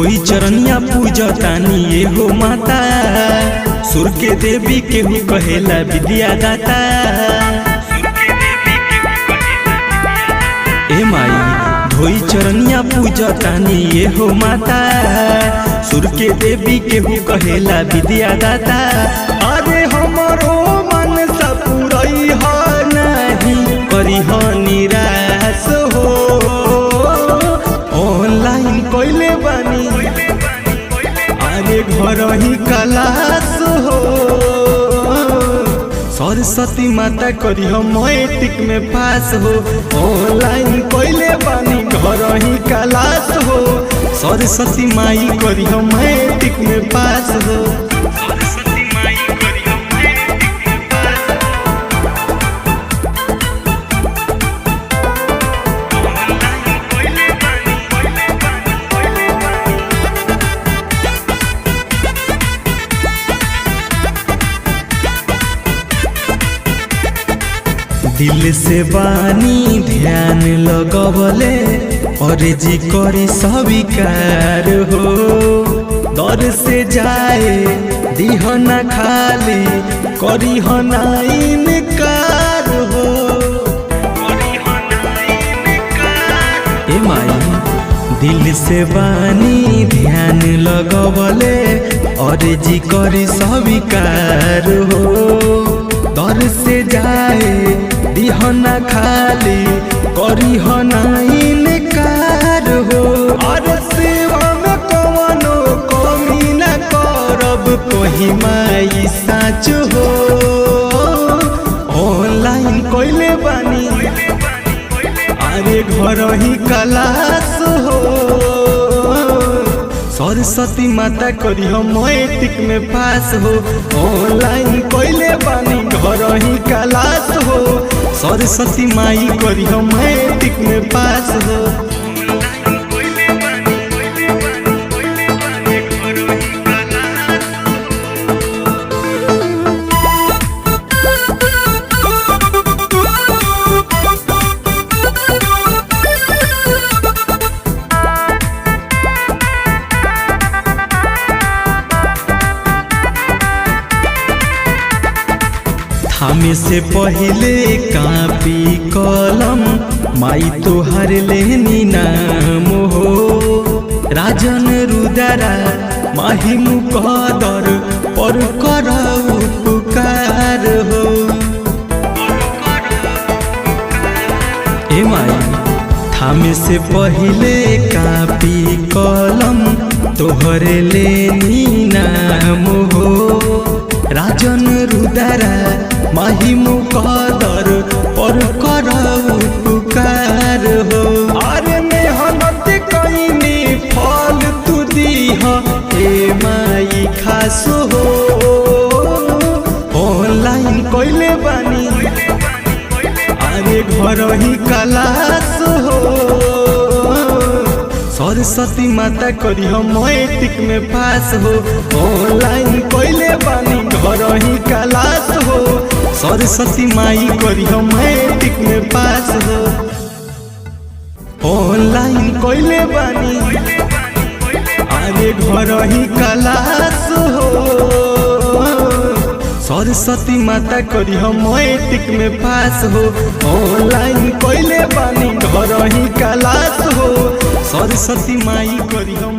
धोई चरनिया पूजतानी ये हो माता, सुर के देवी केहू कहेला विद्या दाता। ए माई धोई चरनिया पूजतानी ये हो माता, सुर के देवी केहू कहेला विद्या दाता। अरे हमरो मन सपुरई हो नहीं करी हो निराश हो, ऑनलाइन कोइले बानी अरे घर ही क्लास हो। सरस्वती माता करी हो मैट्रिक में पास हो, ऑनलाइन कोइले बानी घर ही क्लास हो। सरस्वती माई करी हो मैट्रिक में पास हो। दिल से बानी ध्यान लगवले और जी करी स्वीकार हो। दर से जाए दिहना खाली करी हना इनकार हो। ए माई दिल से बानी ध्यान लगवले और जी करी स्वीकार हो। दर से जाए दिहना खाली करी हना इनकार हो। और सेवा में कवनो कमी न करब कोही माई साच हो। ऑनलाइन कोइले बानी अरे घर ही क्लास हो। सरस्वती माता करी हो मैट्रिक में पास हो, ऑनलाइन कोइले बानी घर ही क्लास हो। सरस्वती माई करी हो मैट्रिक में पास हो। हमें से पहले कापी कलम माई तोहर लेनी नाम हो। राजन रुदारा माही मुकदर पर कर उपकार हो। ए माई हमें से पहले कापी कलम तोहर लेनी नाम हो। राजन रुदारा माही मुकदर पर कर उपकार हो। अरे मेहनत कईनी फल तू दीह ए माई खास हो। ऑनलाइन कोइले बानी अरे घर ही क्लास हो। सरस्वती माता करी हो मैट्रिक में पास हो, ऑनलाइन कोइले बानी घर ही क्लास हो। सरस्वती माई करी हो मैट्रिक में पास हो, ऑनलाइन कोइले बानी अरे घर ही क्लास हो। सरस्वती माता करी हो मैट्रिक में पास हो, ऑनलाइन कोइले बानी घर ही क्लास हो। सरस्वती माई करी हो